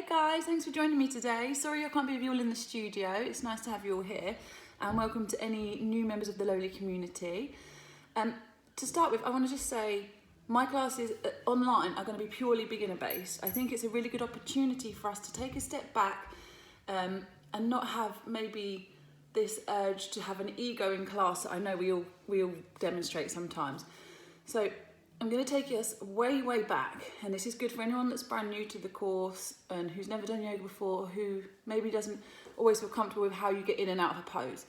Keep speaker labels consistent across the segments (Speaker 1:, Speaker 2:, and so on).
Speaker 1: guys, thanks for joining me today. Sorry I can't be with you all in the studio. It's nice to have you all here, and welcome to any new members of the Lowly community. To start with, I want to just say my classes online are going to be purely beginner based. I think it's a really good opportunity for us to take a step back and not have maybe this urge to have an ego in class that I know we all demonstrate sometimes. So I'm going to take us way back, and this is good for anyone that's brand new to the course and who's never done yoga before, who maybe doesn't always feel comfortable with how you get in and out of a pose.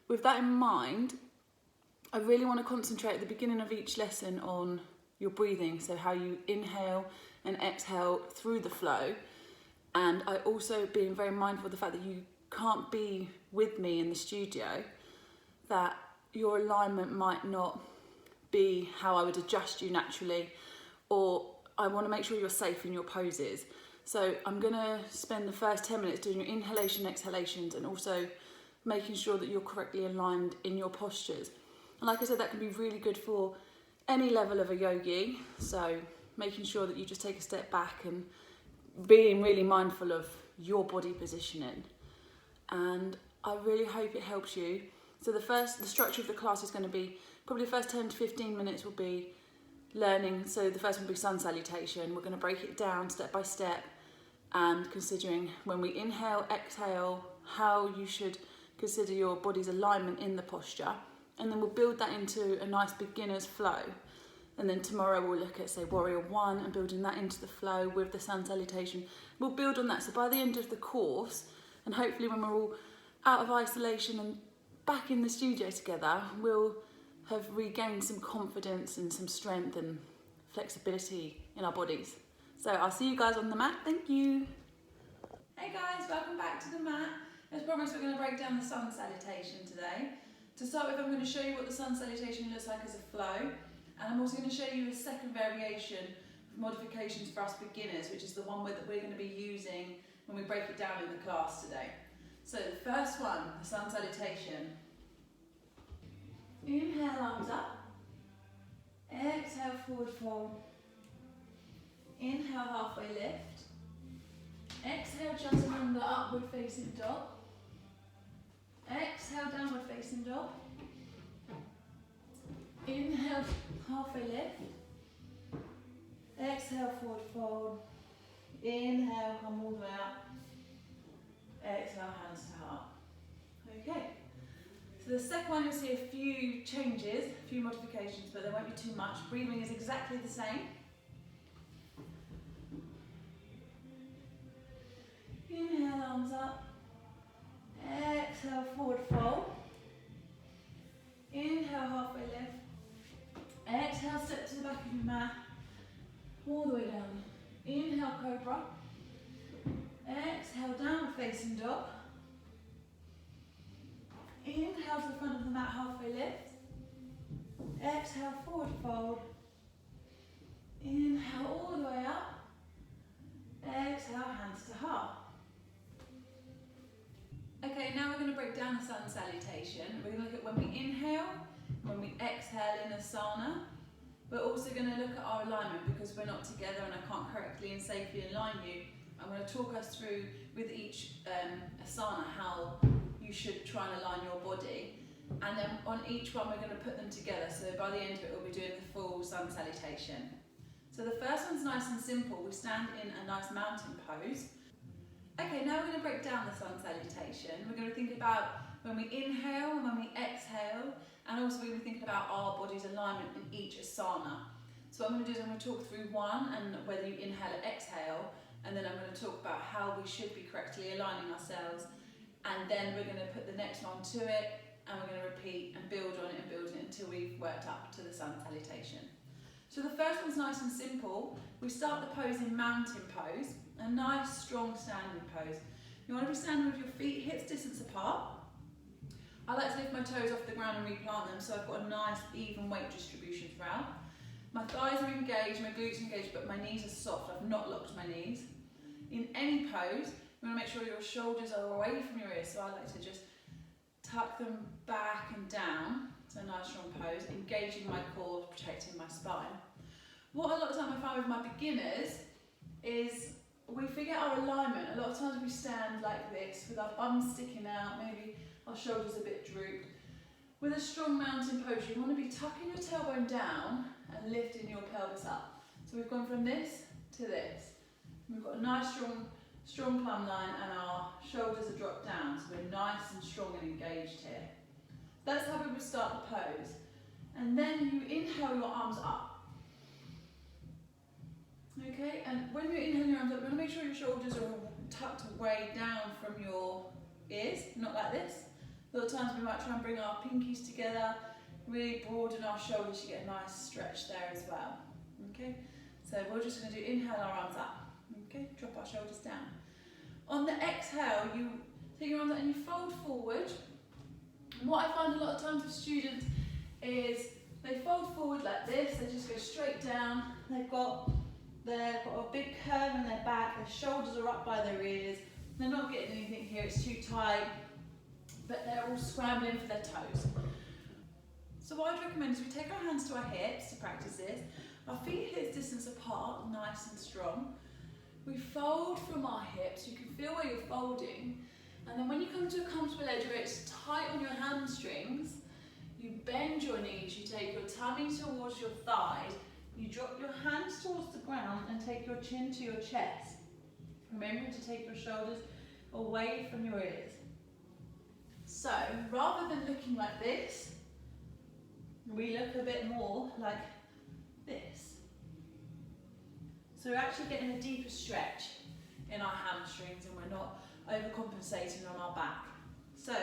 Speaker 1: With that in mind, I really want to concentrate at the beginning of each lesson on your breathing, so how you inhale and exhale through the flow, and I also being very mindful of the fact that you can't be with me in the studio, that your alignment might not be how I would adjust you naturally, or I want to make sure you're safe in your poses. So I'm going to spend the first 10 minutes doing your inhalation, exhalations, and also making sure that you're correctly aligned in your postures. And like I said, that can be really good for any level of a yogi. So making sure that you just take a step back and being really mindful of your body positioning. And I really hope it helps you. So the structure of the class is going to be probably the first 10 to 15 minutes will be learning. So the first one will be sun salutation. We're going to break it down step by step and considering when we inhale, exhale, how you should consider your body's alignment in the posture. And then we'll build that into a nice beginner's flow. And then tomorrow we'll look at, say, warrior one and building that into the flow with the sun salutation. We'll build on that. So by the end of the course, and hopefully when we're all out of isolation and back in the studio together, we'll have regained some confidence and some strength and flexibility in our bodies. So I'll see you guys on the mat. Thank you. Hey guys, welcome back to the mat. As promised, we're going to break down the sun salutation today. To start with, I'm going to show you what the sun salutation looks like as a flow, and I'm also going to show you a second variation of modifications for us beginners, which is the one that we're going to be using when we break it down in the class today. So the first one, the sun salutation. Inhale, arms up. Exhale, forward fold. Inhale, halfway lift. Exhale, chaturanga, upward facing dog. Exhale, downward facing dog. Inhale, halfway lift. Exhale, forward fold. Inhale, come all the way up. Exhale, hands to heart. Okay. So the second one, you'll see a few changes, a few modifications, but there won't be too much. Breathing is exactly the same. Inhale, arms up. Exhale, forward fold. Inhale, halfway lift. Exhale, step to the back of your mat. All the way down. Inhale, cobra. Exhale, downward facing dog. Inhale to the front of the mat, halfway lift. Exhale, forward fold. Inhale all the way up. Exhale, hands to heart. Okay, now we're going to break down the sun salutation. We're going to look at when we inhale, when we exhale in asana. We're also going to look at our alignment because we're not together and I can't correctly and safely align you. I'm going to talk us through with each asana how you should try and align your body, and then on each one we're going to put them together, so by the end of it we'll be doing the full sun salutation. So the first one's nice and simple. We stand in a nice mountain pose. Okay, now we're going to break down the sun salutation. We're going to think about when we inhale and when we exhale, and also we're going to be thinking about our body's alignment in each asana. So what I'm going to do is I'm going to talk through one and whether you inhale or exhale, and then I'm going to talk about how we should be correctly aligning ourselves. And then we're going to put the next one to it, and we're going to repeat and build on it until we've worked up to the sun salutation. So the first one's nice and simple. We start the pose in mountain pose, a nice strong standing pose. You want to be standing with your feet hips distance apart. I like to lift my toes off the ground and replant them, so I've got a nice even weight distribution throughout. My thighs are engaged, my glutes are engaged, but my knees are soft. I've not locked my knees. In any pose, you want to make sure your shoulders are away from your ears, so I like to just tuck them back and down. So a nice strong pose, engaging my core, protecting my spine. What a lot of time I find with my beginners is we forget our alignment. A lot of times we stand like this with our bum sticking out, maybe our shoulders a bit drooped. With a strong mountain pose, you want to be tucking your tailbone down and lifting your pelvis up. So we've gone from this to this. We've got a nice strong plumb line and our shoulders are dropped down, so we're nice and strong and engaged here. That's how we would start the pose. And then you inhale your arms up. Okay, and when you inhale your arms up, you want to make sure your shoulders are tucked way down from your ears, not like this. A lot of times we might try and bring our pinkies together, really broaden our shoulders, you get a nice stretch there as well. Okay, so we're just going to do inhale our arms up. Okay, drop our shoulders down. On the exhale, you take your arms up and you fold forward. And what I find a lot of times with students is they fold forward like this, they just go straight down, they've got a big curve in their back, their shoulders are up by their ears, they're not getting anything here, it's too tight, but they're all scrambling for their toes. So what I'd recommend is we take our hands to our hips to practice this, our feet hip distance apart, nice and strong. We fold from our hips, you can feel where you're folding, and then when you come to a comfortable edge where it's tight on your hamstrings, you bend your knees, you take your tummy towards your thighs, you drop your hands towards the ground and take your chin to your chest. Remember to take your shoulders away from your ears. So, rather than looking like this, we look a bit more like this. So we're actually getting a deeper stretch in our hamstrings and we're not overcompensating on our back. So,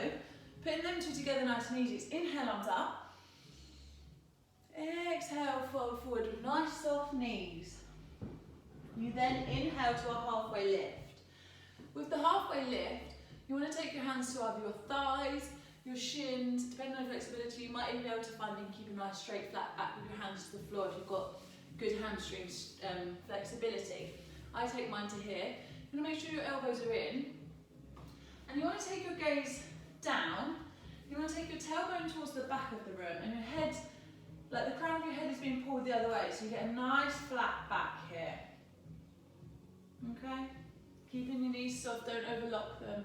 Speaker 1: putting them two together nice and easy, it's inhale, arms up. Exhale, fold forward with nice soft knees. You then inhale to a halfway lift. With the halfway lift, you want to take your hands to either your thighs, your shins, depending on flexibility, you might even be able to find and keep a nice straight flat back with your hands to the floor if you've got good hamstring flexibility. I take mine to here. You want to make sure your elbows are in. And you want to take your gaze down. You want to take your tailbone towards the back of the room and your head, like the crown of your head is being pulled the other way, so you get a nice flat back here. Okay? Keeping your knees soft, don't overlock them.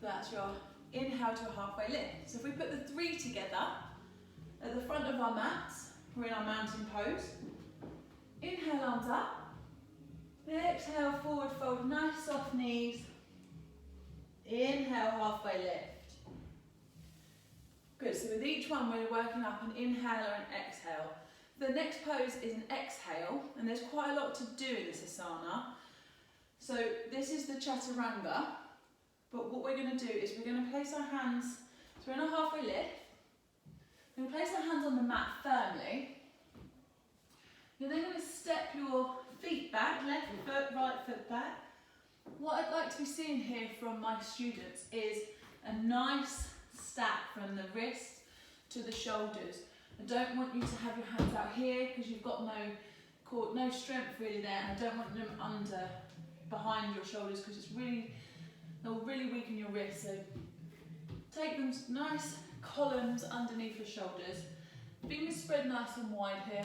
Speaker 1: That's your inhale to a halfway lift. So if we put the three together, at the front of our mats, we're in our mountain pose. Inhale, arms up. Exhale, forward fold, nice soft knees. Inhale, halfway lift. Good, so with each one we're working up an inhale or an exhale. The next pose is an exhale, and there's quite a lot to do in this asana. So this is the chaturanga, but what we're going to do is we're going to place our hands, so we're in a halfway lift. We're going to place our hands on the mat firmly. You're then going to step your feet back, left foot, right foot back. What I'd like to be seeing here from my students is a nice stack from the wrist to the shoulders. I don't want you to have your hands out here because you've got no strength really there, and I don't want them behind your shoulders because they'll really weaken your wrists. So take them nice columns underneath your shoulders. Fingers spread nice and wide here.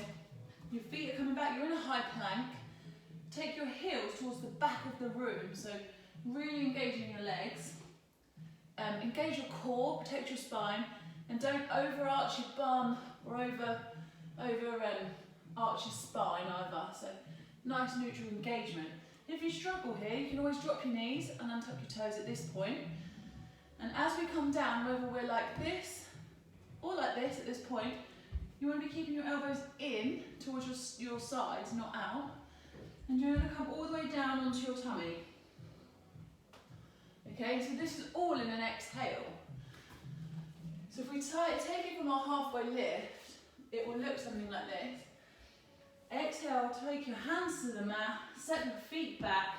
Speaker 1: Your feet are coming back, you're in a high plank. Take your heels towards the back of the room, so really engaging your legs. Engage your core, protect your spine, and don't overarch your bum or arch your spine either. So nice neutral engagement. If you struggle here, you can always drop your knees and untuck your toes at this point. And as we come down, whether we're like this or like this at this point, you want to be keeping your elbows in towards your sides, not out. And you're going to come all the way down onto your tummy. Okay, so this is all in an exhale. So if we take it from our halfway lift, it will look something like this. Exhale, take your hands to the mat, set your feet back,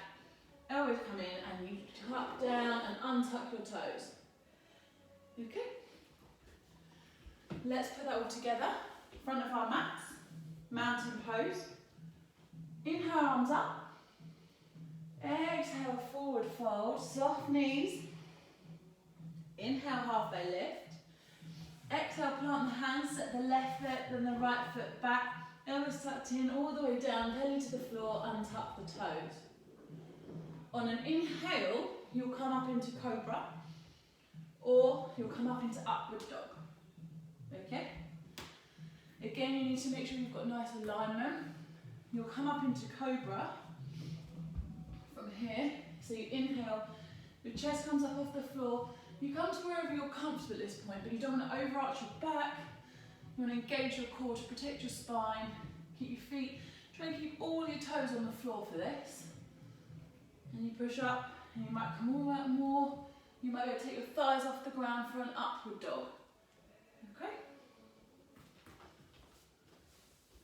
Speaker 1: elbows come in, and you tuck down and untuck your toes. Okay? Let's put that all together. Front of our mats, mountain pose. Inhale, arms up. Exhale, forward fold, soft knees. Inhale, halfway lift. Exhale, plant the hands, set the left foot, then the right foot back. elbows tucked in all the way down, belly to the floor, untuck the toes. On an inhale, you'll come up into cobra, or you'll come up into upward dog. Okay? Again, you need to make sure you've got nice alignment. You'll come up into cobra from here. So you inhale, your chest comes up off the floor. You come to wherever you're comfortable at this point, but you don't want to overarch your back. You want to engage your core to protect your spine. Keep your feet, try and keep all your toes on the floor for this. And you push up, and you might come all out more. You might be able to take your thighs off the ground for an upward dog. Okay?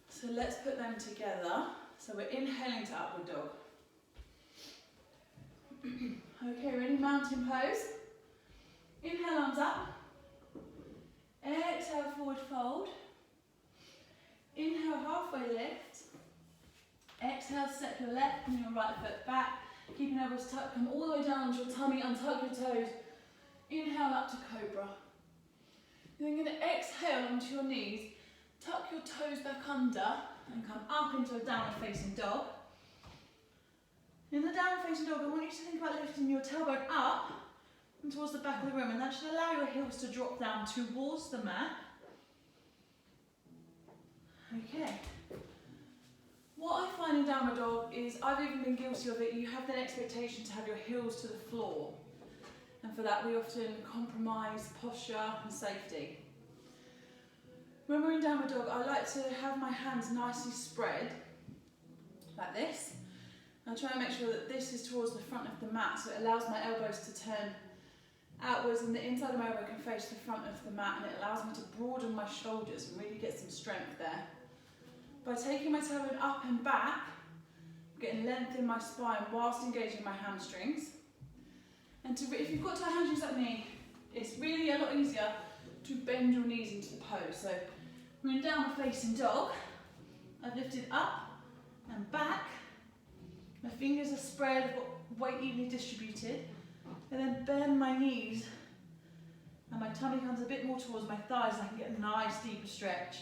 Speaker 1: So let's put them together. So we're inhaling to upward dog. Okay, ready? Mountain pose. Inhale, arms up. Exhale, forward fold. Inhale, halfway lift. Exhale, step your left and your right foot back. Keeping elbows tucked, come all the way down onto your tummy, untuck your toes. Inhale up to cobra. Then you're going to exhale onto your knees, tuck your toes back under and come up into a downward facing dog. In the downward facing dog, I want you to think about lifting your tailbone up and towards the back of the room, and that should allow your heels to drop down towards the mat. Okay. What I find in downward dog is, I've even been guilty of it, you have the expectation to have your heels to the floor. And for that we often compromise posture and safety. When we're in downward dog, I like to have my hands nicely spread, like this. I'll try and make sure that this is towards the front of the mat, so it allows my elbows to turn outwards and the inside of my elbow can face the front of the mat, and it allows me to broaden my shoulders and really get some strength there. By taking my tailbone up and back, I'm getting length in my spine whilst engaging my hamstrings. And if you've got tight hamstrings like me, it's really a lot easier to bend your knees into the pose. So we're in downward facing dog. I've lifted up and back. My fingers are spread, I've got weight evenly distributed. And then bend my knees and my tummy comes a bit more towards my thighs and I can get a nice deeper stretch.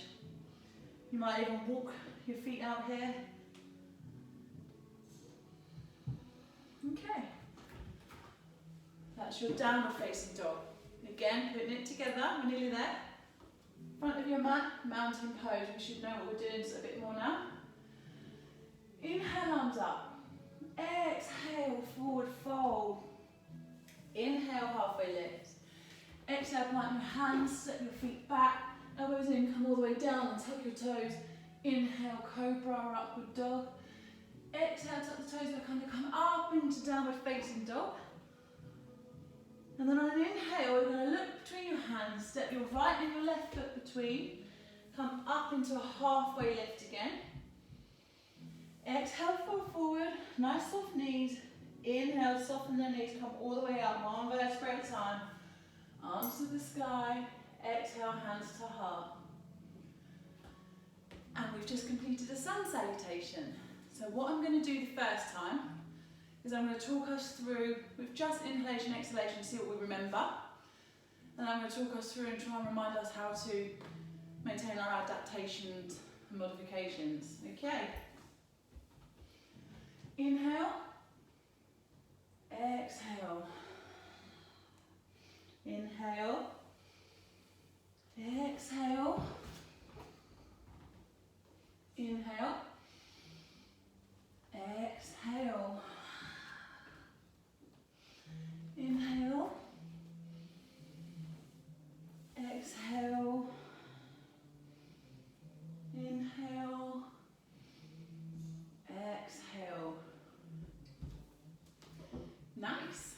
Speaker 1: You might even walk your feet out here. Okay. That's your downward facing dog. Again, putting it together, we're nearly there. Front of your mat, mountain pose. We should know what we're doing just a bit more now. Inhale, arms up. Exhale, forward fold. Inhale, halfway lift. Exhale, plant your hands, step your feet back. Elbows in, come all the way down and tuck your toes. Inhale, cobra or upward dog. Exhale, tuck the toes back under, come up into downward facing dog. And then on an inhale, we're going to look between your hands, step your right and your left foot between. Come up into a halfway lift again. Exhale, fall forward, nice soft knees. Inhale, soften the knees, come all the way up, one vertebrae at a time. Arms to the sky. Exhale, hands to heart. And we've just completed a sun salutation. So what I'm going to do the first time is I'm going to talk us through, with just inhalation, exhalation, see what we remember. And I'm going to talk us through and try and remind us how to maintain our adaptations and modifications. Okay. Inhale.